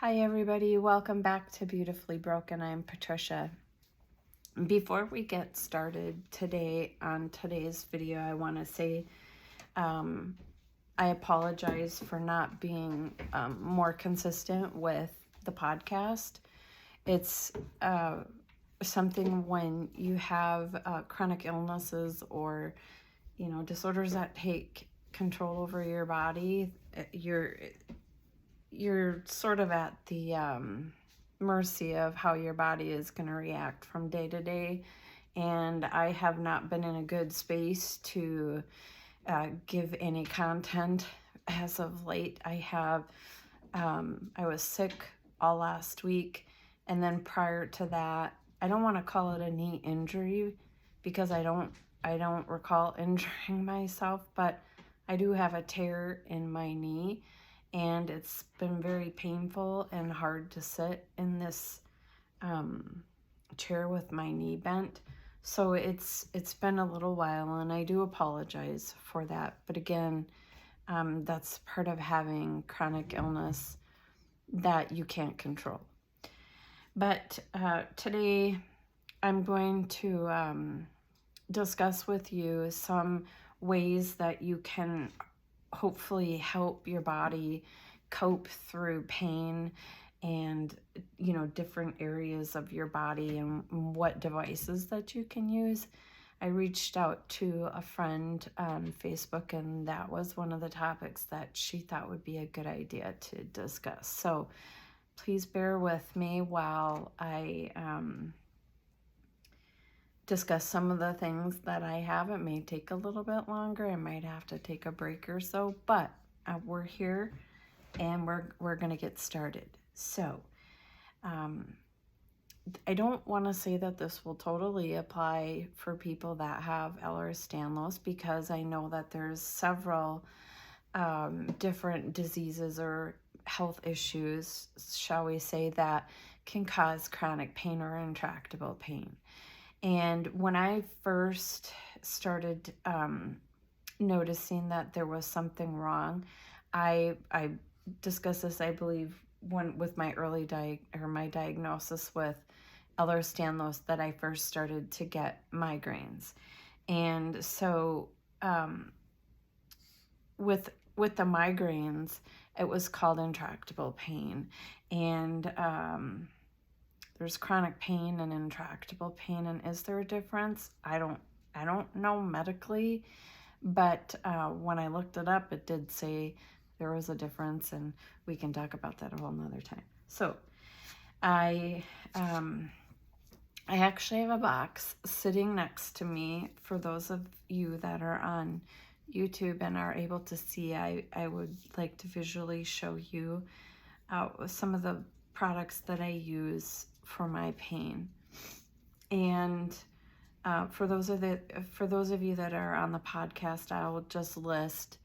Hi everybody, welcome back to Beautifully Broken. I'm Patricia. Before we get started today on today's video, I want to say I apologize for not being more consistent with the podcast. It's something when you have chronic illnesses or disorders that take control over your body, you're sort of at the mercy of how your body is going to react from day to day. And I have not been in a good space to give any content as of late. I was sick all last week. And then prior to that, I don't want to call it a knee injury because I don't recall injuring myself, but I do have a tear in my knee. And it's been very painful and hard to sit in this chair with my knee bent. So it's been a little while, and I do apologize for that. But again, that's part of having chronic illness that you can't control. But today I'm going to discuss with you some ways that you can hopefully help your body cope through pain and different areas of your body and what devices that you can use. I reached out to a friend on Facebook, and that was one of the topics that she thought would be a good idea to discuss. So please bear with me while I discuss some of the things that I have. It may take a little bit longer. I might have to take a break or so, but we're here and we're going to get started. So I don't want to say that this will totally apply for people that have Ehlers-Danlos, because I know that there's several different diseases or health issues, shall we say, that can cause chronic pain or intractable pain. And when I first started noticing that there was something wrong, I discussed this, I believe, with my my diagnosis with Ehlers-Danlos, that I first started to get migraines. And so with the migraines, it was called intractable pain. And there's chronic pain and intractable pain, and is there a difference? I don't know medically, but when I looked it up, it did say there was a difference, and we can talk about that a whole nother time. So I actually have a box sitting next to me. For those of you that are on YouTube and are able to see, I would like to visually show you some of the products that I use for my pain. And for those of you that are on the podcast, I'll just list,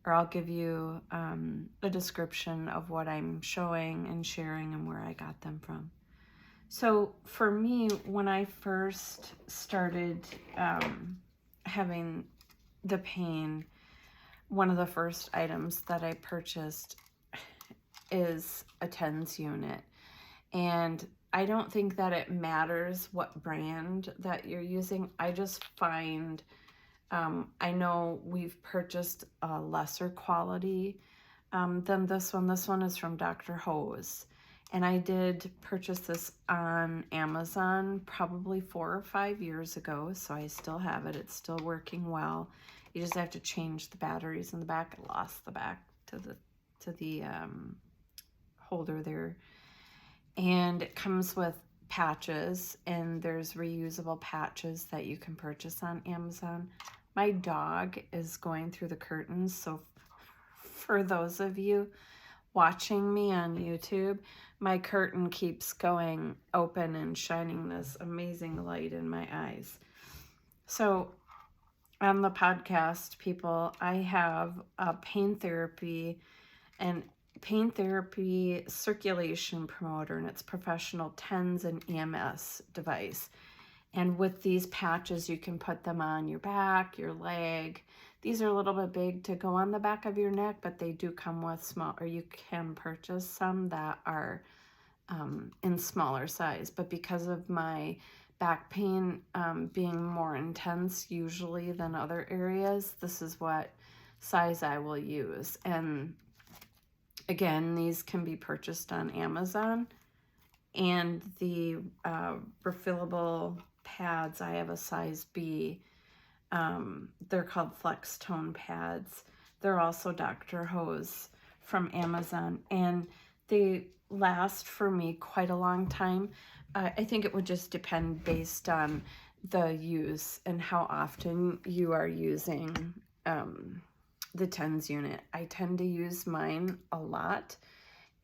or I'll give you a description of what I'm showing and sharing and where I got them from. So for me, when I first started having the pain, one of the first items that I purchased is a TENS unit. And I don't think that it matters what brand that you're using. I just find, I know we've purchased a lesser quality than this one. This one is from Dr. Hose. And I did purchase this on Amazon probably 4 or 5 years ago. So I still have it. It's still working well. You just have to change the batteries in the back. I lost the back to the holder there. And it comes with patches, and there's reusable patches that you can purchase on Amazon. My dog is going through the curtains, so for those of you watching me on YouTube, my curtain keeps going open and shining this amazing light in my eyes. So on the podcast, people, I have a pain therapy circulation promoter, and it's professional TENS and EMS device. And with these patches, you can put them on your back, your leg. These are a little bit big to go on the back of your neck, but they do come with small, or you can purchase some that are in smaller size. But because of my back pain being more intense usually than other areas, this is what size I will use. And again, these can be purchased on Amazon. And the refillable pads, I have a size B. They're called Flex Tone pads. They're also Dr. Ho's from Amazon, and they last for me quite a long time. I think it would just depend based on the use and how often you are using the TENS unit. I tend to use mine a lot,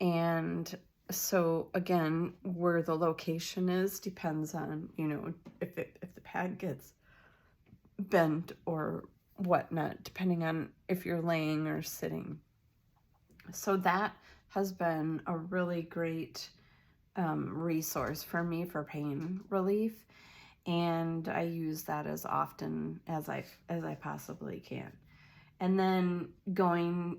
and so again, where the location is depends on, you know, if the pad gets bent or whatnot, depending on if you're laying or sitting. So that has been a really great resource for me for pain relief, and I use that as often as I possibly can. And then going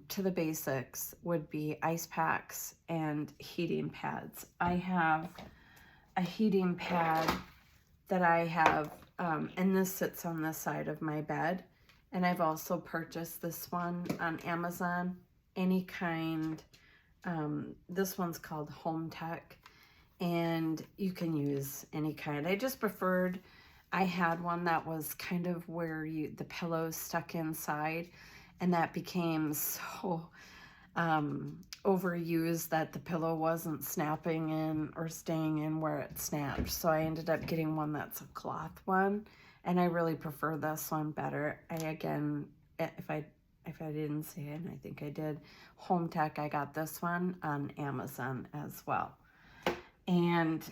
to the basics would be ice packs and heating pads. I have a heating pad that I have, and this sits on the side of my bed. And I've also purchased this one on Amazon, any kind. This one's called Home Tech, and you can use any kind. I just preferred, I had one that was kind of where the pillow's stuck inside, and that became so overused that the pillow wasn't snapping in or staying in where it snapped. So I ended up getting one that's a cloth one, and I really prefer this one better. Again, if I didn't say it, and I think I did, Home Tech, I got this one on Amazon as well. And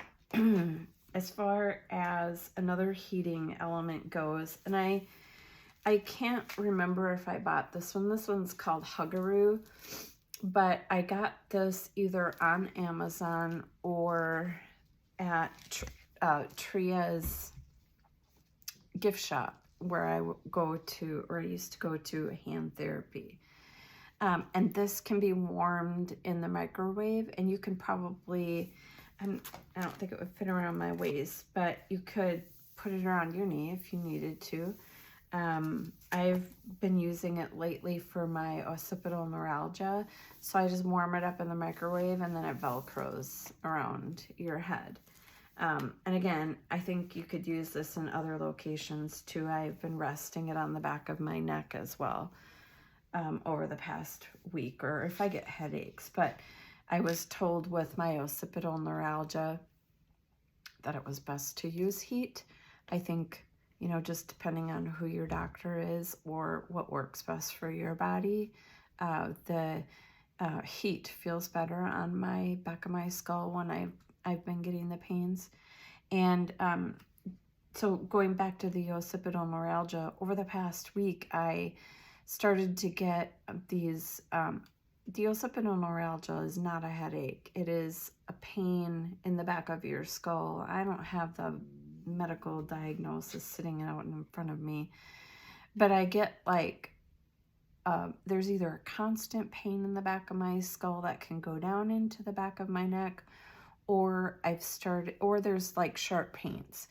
as far as another heating element goes, and I can't remember if I bought this one. This one's called Huggaroo, but I got this either on Amazon or at Tria's gift shop, where I go to, or I used to go to, hand therapy. And this can be warmed in the microwave, and you can probably, I don't think it would fit around my waist, but you could put it around your knee if you needed to. I've been using it lately for my occipital neuralgia, so I just warm it up in the microwave, and then it velcros around your head. And again, I think you could use this in other locations too. I've been resting it on the back of my neck as well over the past week, or if I get headaches. But I was told with my occipital neuralgia that it was best to use heat. I think, you know, just depending on who your doctor is or what works best for your body, the heat feels better on my back of my skull when I've been getting the pains. And so going back to the occipital neuralgia, over the past week, I started to get these, the occipital neuralgia is not a headache. It is a pain in the back of your skull. I don't have the medical diagnosis sitting out in front of me, but I get like, there's either a constant pain in the back of my skull that can go down into the back of my neck, or or there's like sharp pains.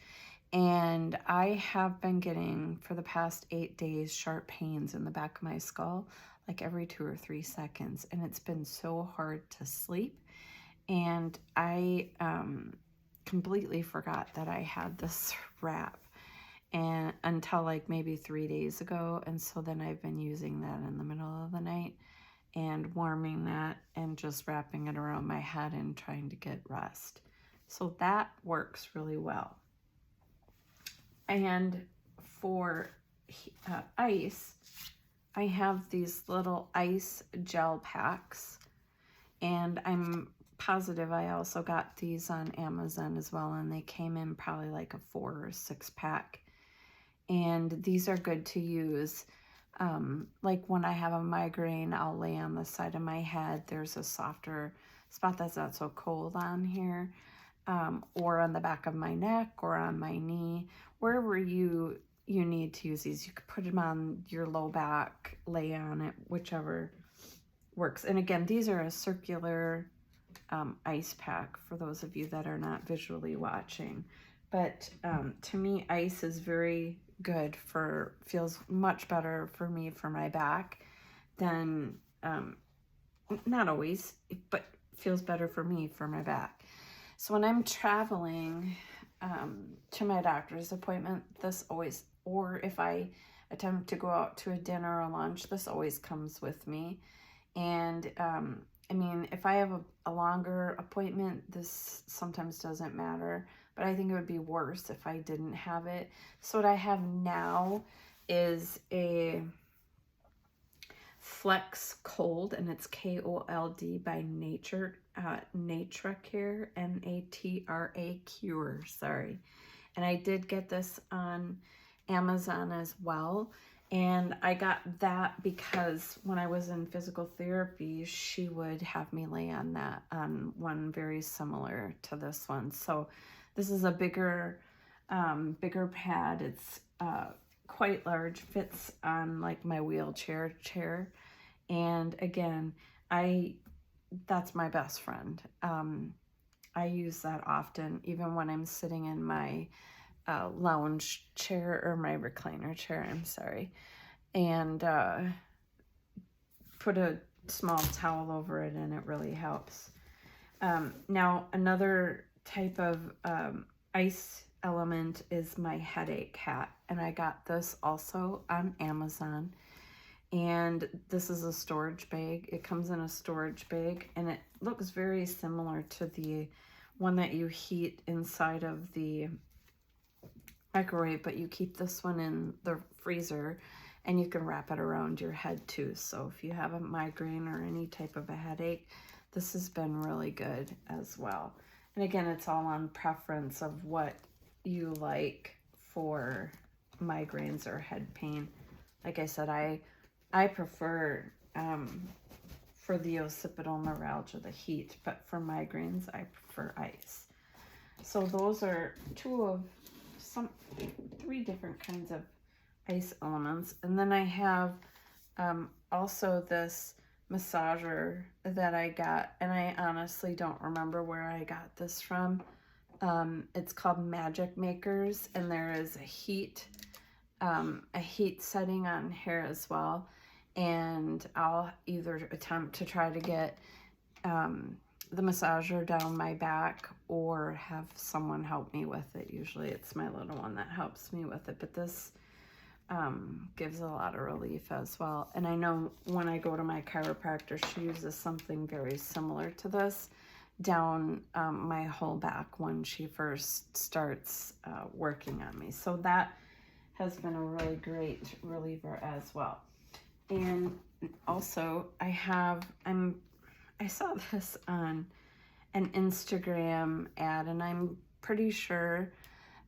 And I have been getting, for the past 8 days, sharp pains in the back of my skull, like every 2 or 3 seconds. And it's been so hard to sleep. And I completely forgot that I had this wrap, and until like maybe 3 days ago. And so then I've been using that in the middle of the night and warming that and just wrapping it around my head and trying to get rest. So that works really well. And for ice, I have these little ice gel packs, and I'm positive I also got these on Amazon as well, and they came in probably like a 4 or 6 pack. And these are good to use. Like when I have a migraine, I'll lay on the side of my head. There's a softer spot that's not so cold on here, or on the back of my neck or on my knee, wherever you you need to use these. You could put them on your low back, lay on it, whichever works. And again, these are a circular ice pack for those of you that are not visually watching. But to me, ice is very good feels much better for me for my back than, not always, but feels better for me for my back. So when I'm traveling to my doctor's appointment, this always, or if I attempt to go out to a dinner or lunch, this always comes with me. And I mean, if I have a longer appointment, this sometimes doesn't matter, but I think it would be worse if I didn't have it. So what I have now is a Flex Cold, and it's K-O-L-D by Natracare, N-A-T-R-A-Cure, sorry. And I did get this on Amazon as well. And I got that because when I was in physical therapy, she would have me lay on that, on one very similar to this one. So this is a bigger pad. It's quite large, fits on like my wheelchair chair. And again, that's my best friend. I use that often, even when I'm sitting in my lounge chair, or my recliner chair, I'm sorry, and put a small towel over it, and it really helps. Now, another type of ice element is my headache hat, and I got this also on Amazon. And this is a storage bag. It comes in a storage bag, and it looks very similar to the one that you heat inside of the microwave, but you keep this one in the freezer, and you can wrap it around your head too. So if you have a migraine or any type of a headache, this has been really good as well. And again, it's all on preference of what you like for migraines or head pain. Like I said, I prefer for the occipital neuralgia, the heat, but for migraines, I prefer ice. So those are three different kinds of ice elements. And then I have also this massager that I got, and I honestly don't remember where I got this from. It's called Magic Makers, and there is a heat setting on here as well. And I'll either attempt to try to get the massager down my back or have someone help me with it. Usually it's my little one that helps me with it, but this gives a lot of relief as well. And I know when I go to my chiropractor, she uses something very similar to this down my whole back when she first starts working on me. So that has been a really great reliever as well. And also I saw this on an Instagram ad, and I'm pretty sure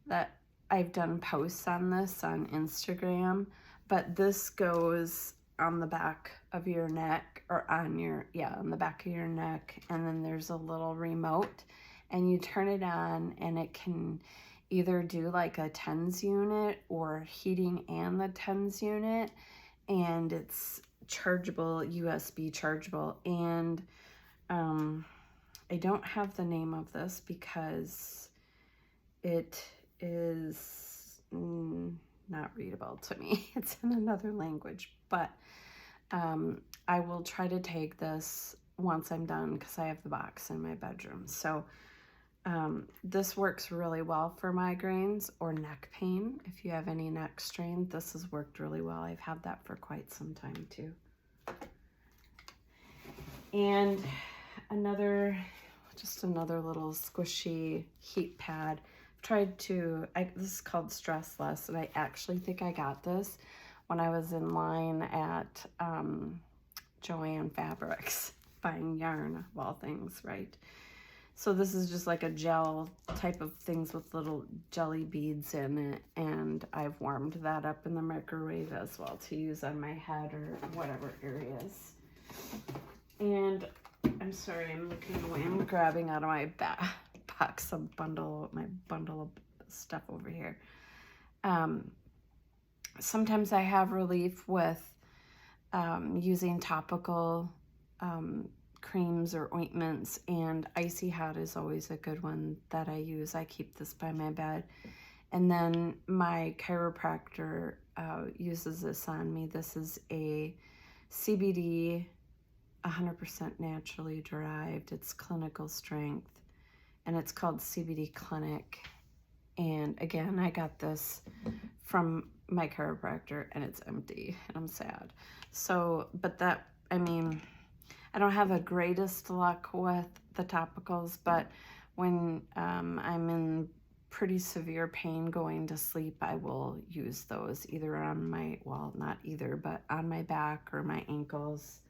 that I've done posts on this on Instagram, but this goes on the back of your neck, or on the back of your neck, and then there's a little remote, and you turn it on, and it can either do like a TENS unit or heating and the TENS unit, and it's chargeable, USB chargeable. And I don't have the name of this because it is not readable to me. It's in another language, but I will try to take this once I'm done because I have the box in my bedroom. So this works really well for migraines or neck pain. If you have any neck strain, this has worked really well. I've had that for quite some time too. And just another little squishy heat pad. This is called Stress Less, and I actually think I got this when I was in line at Joann Fabrics buying yarn, of all things, right? So this is just like a gel type of things with little jelly beads in it, and I've warmed that up in the microwave as well to use on my head or whatever areas. And I'm sorry, I'm looking away. I'm grabbing out of my box my bundle of stuff over here. Sometimes I have relief with using topical creams or ointments, and icy hot is always a good one that I use. I keep this by my bed. And then my chiropractor uses this on me. This is a CBD, 100% naturally derived. It's clinical strength, and it's called CBD Clinic. And again, I got this from my chiropractor, and it's empty, and I'm sad. So, but that, I mean, I don't have the greatest luck with the topicals, but when I'm in pretty severe pain going to sleep, I will use those either on my, well, not either, but on my back or my ankles,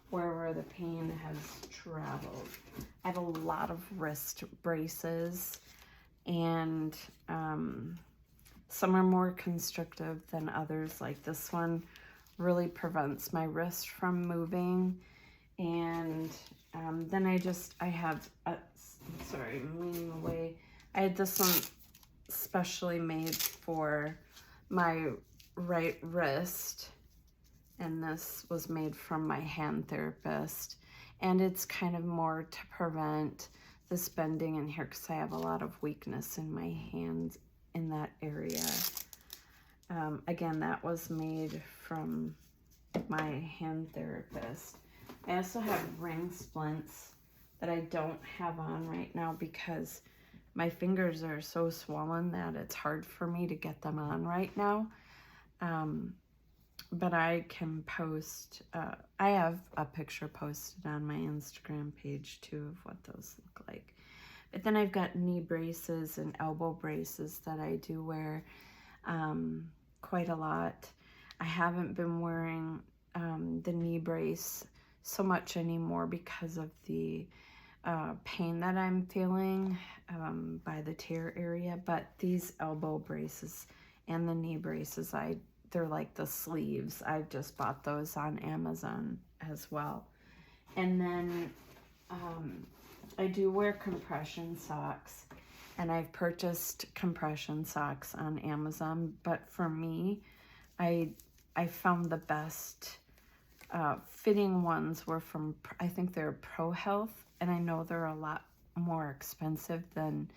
wherever the pain has traveled. I have a lot of wrist braces, and some are more constrictive than others. Like this one really prevents my wrist from moving. And then I have, sorry, I'm leaning away. I had this one specially made for my right wrist, and this was made from my hand therapist. And it's kind of more to prevent this bending in here because I have a lot of weakness in my hands in that area. Again, that was made from my hand therapist. I also have ring splints that I don't have on right now because my fingers are so swollen that it's hard for me to get them on right now. But I can post, I have a picture posted on my Instagram page too of what those look like. But then I've got knee braces and elbow braces that I do wear quite a lot. I haven't been wearing the knee brace so much anymore because of the pain that I'm feeling by the tear area, but these elbow braces and the knee braces, they're like the sleeves. I've just bought those on Amazon as well. And then I do wear compression socks, and I've purchased compression socks on Amazon, but for me, I found the best fitting ones were from, I think they're Pro Health, and I know they're a lot more expensive than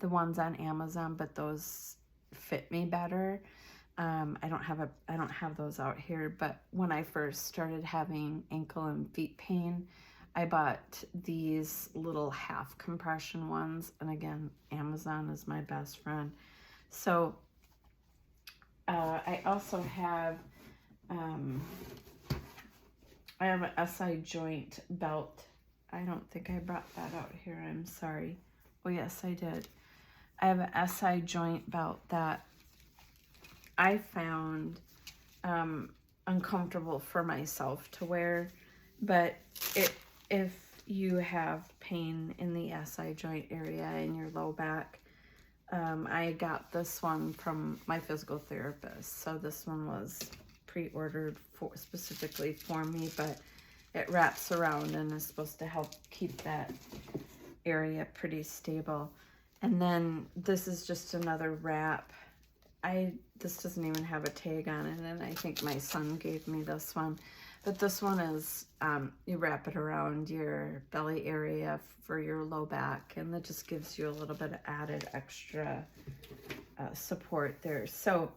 the ones on Amazon, but those fit me better. I don't have those out here, but when I first started having ankle and feet pain, I bought these little half compression ones, and again, Amazon is my best friend. So I also have I have an SI joint belt. I don't think I brought that out here. I'm sorry. Oh, yes, I did. I have an SI joint belt that I found uncomfortable for myself to wear. But if you have pain in the SI joint area in your low back, I got this one from my physical therapist. So this one was pre-ordered specifically for me, but it wraps around and is supposed to help keep that area pretty stable. And then this is just another wrap. This doesn't even have a tag on it, and I think my son gave me this one. But this one is, you wrap it around your belly area for your low back, and that just gives you a little bit of added extra support there. So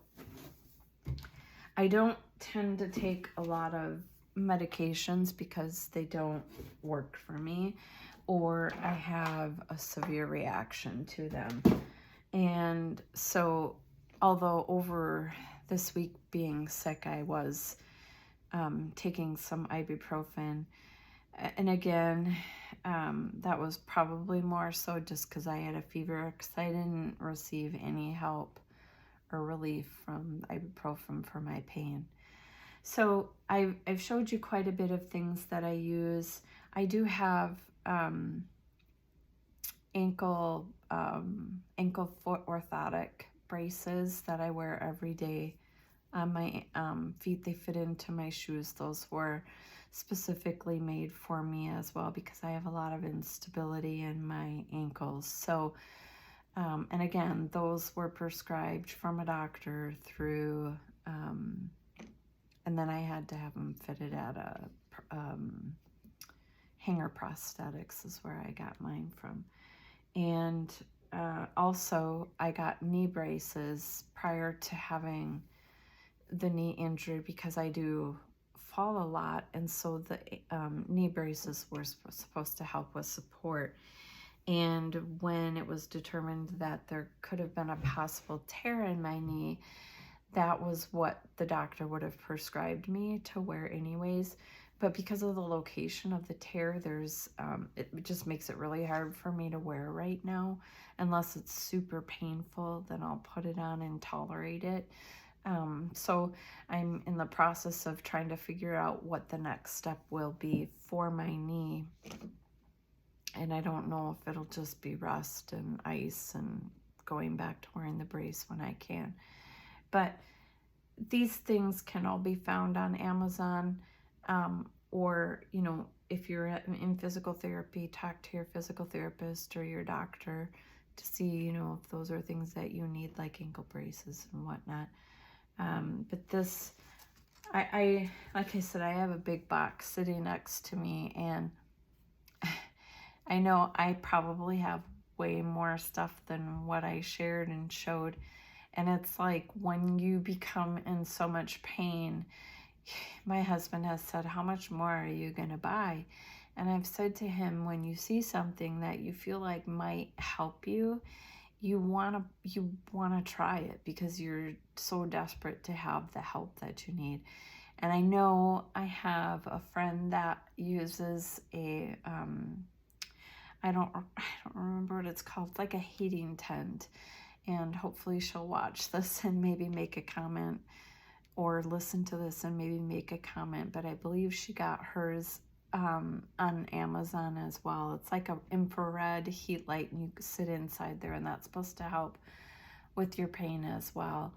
I don't tend to take a lot of medications because they don't work for me, or I have a severe reaction to them. And so although over this week being sick, I was taking some ibuprofen, and again, that was probably more so just because I had a fever, because I didn't receive any help or relief from ibuprofen for my pain. So I've showed you quite a bit of things that I use. I do have ankle foot orthotic braces that I wear every day on my feet. They fit into my shoes. Those were specifically made for me as well because I have a lot of instability in my ankles. So and again, those were prescribed from a doctor through And then I had to have them fitted at a Hanger Prosthetics is where I got mine from. And also I got knee braces prior to having the knee injury because I do fall a lot, and so the knee braces were supposed to help with support. And when it was determined that there could have been a possible tear in my knee, that was what the doctor would have prescribed me to wear anyways. But because of the location of the tear, there's it just makes it really hard for me to wear right now. Unless it's super painful, then I'll put it on and tolerate it. So I'm in the process of trying to figure out what the next step will be for my knee. And I don't know if it'll just be rest and ice and going back to wearing the brace when I can. But these things can all be found on Amazon, or, you know, if you're in physical therapy, talk to your physical therapist or your doctor to see, you know, if those are things that you need, like ankle braces and whatnot. But this, I like I said, I have a big box sitting next to me, and I know I probably have way more stuff than what I shared and showed. And it's like when you become in so much pain, my husband has said, how much more are you going to buy? And I've said to him, when you see something that you feel like might help you, you want to try it because you're so desperate to have the help that you need. And I know I have a friend that uses a I don't remember what it's called. It's like a heating tent. And hopefully she'll watch this and maybe make a comment, or listen to this and maybe make a comment. But I believe she got hers on Amazon as well. It's like an infrared heat light, and you sit inside there, and that's supposed to help with your pain as well.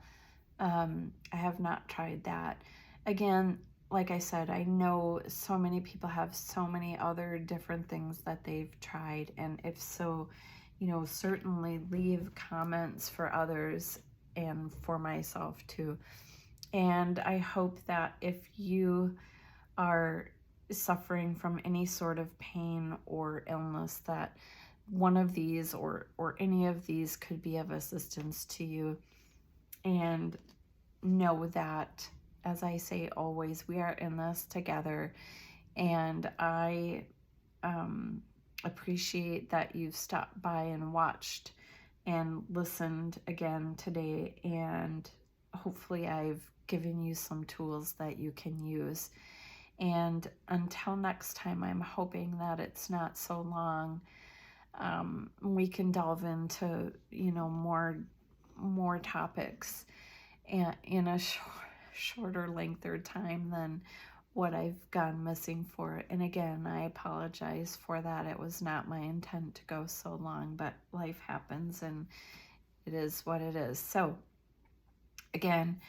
I have not tried that. Again, like I said, I know so many people have so many other different things that they've tried, and if so, you know, certainly leave comments for others and for myself too. And I hope that if you are suffering from any sort of pain or illness, that one of these or any of these could be of assistance to you. And know that, as I say always, we are in this together. And I appreciate that you've stopped by and watched and listened again today, and hopefully I've given you some tools that you can use. And until next time, I'm hoping that it's not so long. We can delve into, you know, more topics and in a shorter length or time than what I've gone missing for. And again, I apologize for that. It was not my intent to go so long, but life happens and it is what it is. So again,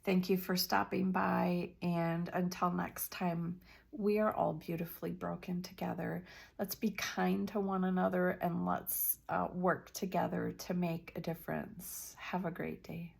thank you for stopping by, and until next time, we are all beautifully broken together. Let's be kind to one another, and let's work together to make a difference. Have a great day.